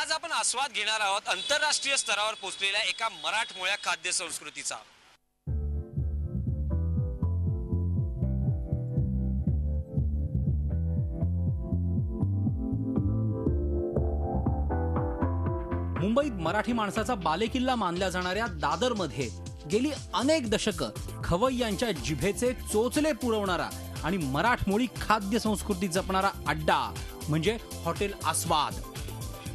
आज आपण आस्वाद घेणार आहोत आंतरराष्ट्रीय स्तरावर पोहोचलेल्या एका मराठमोळ्या खाद्य संस्कृतीचा। मुंबईत मराठी माणसाचा बालेकिल्ला मानल्या जाणाऱ्या दादरमध्ये गेली अनेक दशकं खवय्यांच्या जिभेचे चोचले पुरवणारा आणि मराठमोळी खाद्य संस्कृती जपणारा अड्डा म्हणजे हॉटेल आस्वाद।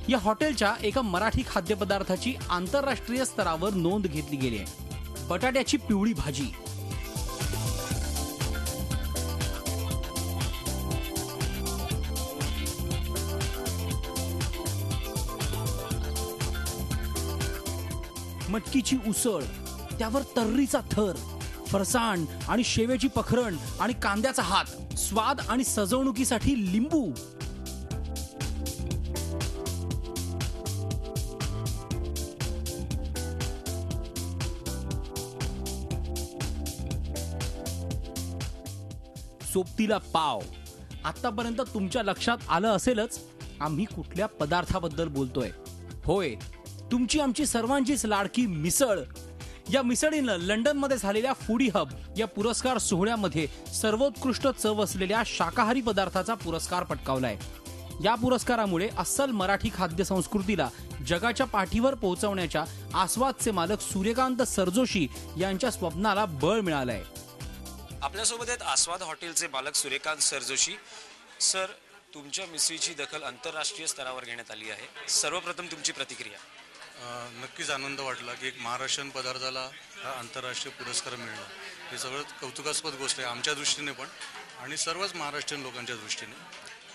या हॉटेलच्या एका मराठी खाद्यपदार्थाची आंतरराष्ट्रीय स्तरावर नोंद घेतली गेली आहे। बटाट्याची पिवळी भाजी, मटकीची उसळ, त्यावर तर्रीचा थर, फरसाण आणि शेवेची पखरण आणि कांद्याचा हात, स्वाद आणि सजवणुकीसाठी लिंबू। सोबतीला पाव। आतापर्यंत तुमच्या लक्षात आलं असेलच आम्ही कुठल्या पदार्थाबद्दल बोलतोय। होय, तुमची आमची सर्वांचीच लाडकी मिसळ। या मिसळीनं लंडनमध्ये झालेल्या फूडी हब या पुरस्कार सोहळ्यामध्ये सर्वोत्कृष्ट चव असलेल्या शाकाहारी पदार्थाचा पुरस्कार पटकावलाय। या पुरस्कारामुळे अस्सल मराठी खाद्य संस्कृतीला जगाच्या पाठीवर पोहोचवण्याच्या आस्वादचे मालक सूर्यकांत सरजोशी यांच्या स्वप्नाला बळ मिळालंय। आपल्यासोबत आहेत आस्वाद हॉटेलचे मालक सूर्यकांत सरजोशी। सर, तुमच्या मिसळीची दखल आंतरराष्ट्रीय स्तरावर घेण्यात आली आहे। सर्वप्रथम तुमची प्रतिक्रिया। नक्कीच आनंद वाटला की एक महाराष्ट्रीयन पदार्थाला हा आंतरराष्ट्रीय पुरस्कार मिळणं हे सगळं कौतुकास्पद गोष्ट आहे आमच्या दृष्टीने पण आणि सर्वच महाराष्ट्रीयन लोकांच्या दृष्टीने।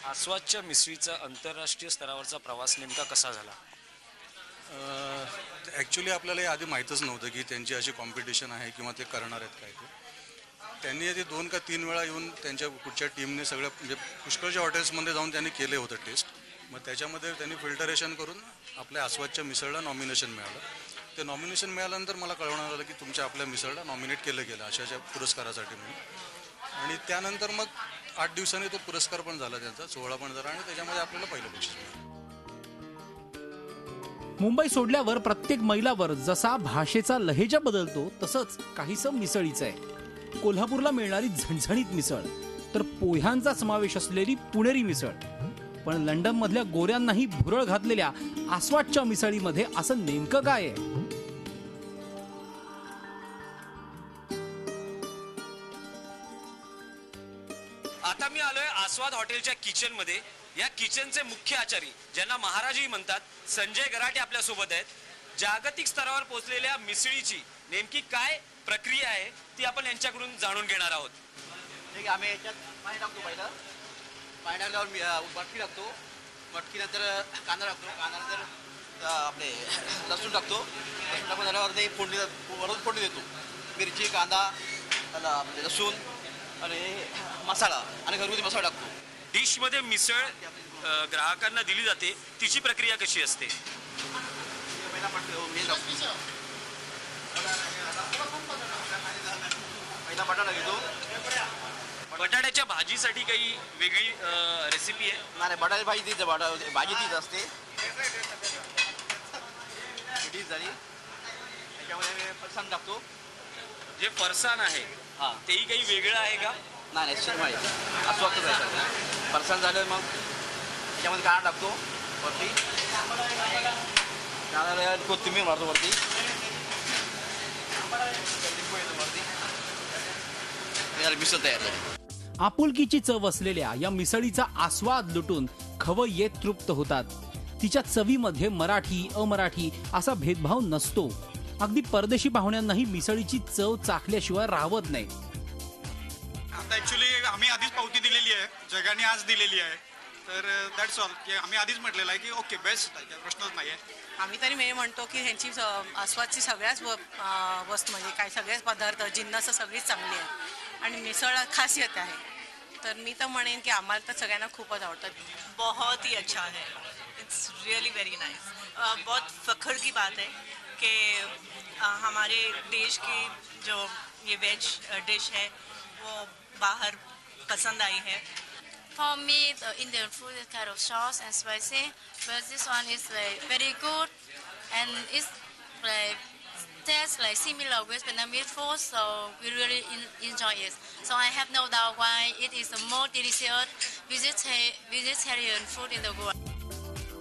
आस्वादच्या मिसळीचा आंतरराष्ट्रीय स्तरावरचा प्रवास नेमका कसा झाला? ॲक्च्युली आपल्याला आधी माहीतच नव्हतं की त्यांची अशी कॉम्पिटिशन आहे किंवा ते करणार आहेत काय ते। त्यांनी आधी 2 का 3 वेळा येऊन त्यांच्या कुठच्या टीमने सगळ्या म्हणजे पुष्कळच्या हॉटेल्समध्ये जाऊन त्यांनी केले होतं टेस्ट। मग त्याच्यामध्ये त्यांनी फिल्टरेशन करून आपल्या आस्वादच्या मिसळला नॉमिनेशन मिळालं। ते नॉमिनेशन मिळाल्यानंतर मला कळवण्यात आलं की तुमच्या आपल्या मिसळला नॉमिनेट केलं गेलं अशाच्या पुरस्कारासाठी म्हणून। आणि त्यानंतर मग 8 दिवसांनी तो पुरस्कार पण झाला, त्यांचा सोहळा पण झाला आणि त्याच्यामध्ये आपल्याला पहिलं बक्षीस मिळालं। मुंबई सोडल्यावर प्रत्येक मैलावर जसा भाषेचा लहेजा बदलतो तसंच काहीसं मिसळीचं आहे। कोल्हापूरला मिळणारी झणझणीत मिसळ, तर पोह्यांचा समावेश असलेली पुणेरी मिसळ। पण लंडन मधल्या गोऱ्यांनाही भुरळ घातलेल्या आस्वादच्या मिसळीमध्ये असं नेमकं काय आहे? आता मी आलोय आस्वाद हॉटेलच्या किचन मध्ये। या किचनचे मुख्य आचारी, ज्यांना महाराजही म्हणतात, संजय गराटे आपल्या सोबत आहेत। जागतिक स्तरावर पोहोचलेल्या मिसळीची नेमकी काय प्रक्रिया आहे ती आपण यांच्याकडून जाणून घेणार आहोत। ठीक आहे, आम्ही याच्यात पाणी टाकतो। पहिलं पाणी टाकल्यावर मटकी टाकतो, मटकीनंतर कांदा टाकतो, कांद्यानंतर आपले लसूण टाकतो, लसूण टाकून झाल्यावर ते फोडणी वरून फोडणी देतो। मिरची, कांदा, लसूण आणि मसाला आणि घरगुती मसाला टाकतो। डिश मध्ये मिसळ ग्राहकांना दिली जाते, तिची प्रक्रिया कशी असते? पहिला बटाटा घेतो। बटाट्याच्या भाजीसाठी काही वेगळी रेसिपी आहे? नाही, बटाट्याची भाजी तीच भाजी तीच असते। तीच झाली, त्याच्यामध्ये फरसाण टाकतो। जे फरसाण आहे तेही काही वेगळं आहे का? नाही, अस्वादच आहे। फरसाण झालं मग त्याच्यामध्ये कांदा टाकतो वरती, कांदा कोथिंबीर मारतो वरती, लिंबू येतो वरती, मिसळ तयार झाली। आपुलकीची चव असलेल्या या मिसळीचा आस्वाद लुटून खवय्ये तृप्त होतात। तिच्या चवीमध्ये मराठी अमराठी असा भेदभाव नसतो। अगदी परदेशी पाहुण्यांनाही मिसळीची चव चाखल्याशिवाय राहवत नाही। आता ॲक्च्युली आम्ही आधीच पावती दिलेली आहे, जगाने आज दिलेली आहे, तर दॅट्स ऑल की आम्ही आधीच म्हटलेलं आहे की ओके बेस्ट आहे, प्रश्नच नाही आहे। आम्ही तरी म्हणतो की ह्यांची आस्वादची सगळ्याच वस्तू म्हणजे काय सगळेच पदार्थ जिन्नस सगळीच चांगली आहे आणि मिसळ खासियत आहे। तर मी तर म्हणेन की आम्हाला तर सगळ्यांना खूपच आवडतात। बहुत ही अच्छा है, इट्स रियली वेरी नाइस। बहुत फख्र की बात है कि हमारे देश की जो ये वेज डिश है वो बाहर पसंद आई है। For me, the Indian food is kind of sauce and spicy, but this one is like very good, and it's like tastes like similar with Vietnamese food, so we really enjoy it. So I have no doubt why it is the most delicious vegetarian food in the world.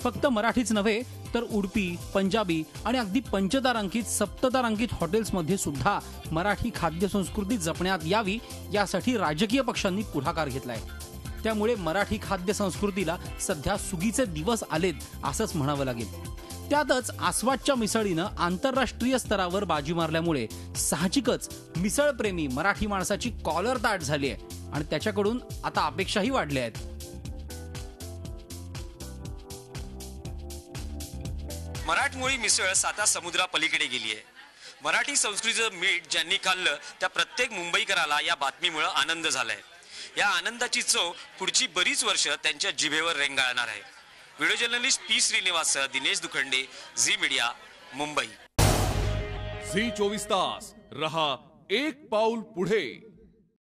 फक्त मराठीच नव्हे तर उडपी, पंजाबी आणि अगदी पंचतारांकित, सप्ततारांकित हॉटेल्समध्ये सुद्धा मराठी खाद्य संस्कृती जपण्यात यावी यासाठी राजकीय पक्षांनी पुढाकार घेतलाय. त्यामुळे मराठी खाद्य संस्कृतीला सध्या सुगीचे दिवस आलेत असंच म्हणावं लागेल. त्यातच आस्वादच्या मिसळीनं आंतरराष्ट्रीय स्तरावर बाजी मारल्यामुळे साहजिकच मिसळप्रेमी मराठी माणसाची कॉलर ताट झाली आहे आणि त्याच्याकडून आता अपेक्षाही वाढल्या आहेत. मराठमोळी मिसळ साता समुद्रापलीकडे गेली आहे. मराठी संस्कृतीचं मीठ ज्यांनी खाल्लं त्या प्रत्येक मुंबईकराला या बातमीमुळे आनंद झालाय. या आनंदाची चव पुढची बरीच वर्ष त्यांच्या जिभेवर रेंगाळणार आहे. व्हिडिओ जर्नलिस्ट पी श्रीनिवाससह Dinesh Dukhande, Zee Media, Mumbai. Zee 24 तास रहा एक पाऊल पुढे.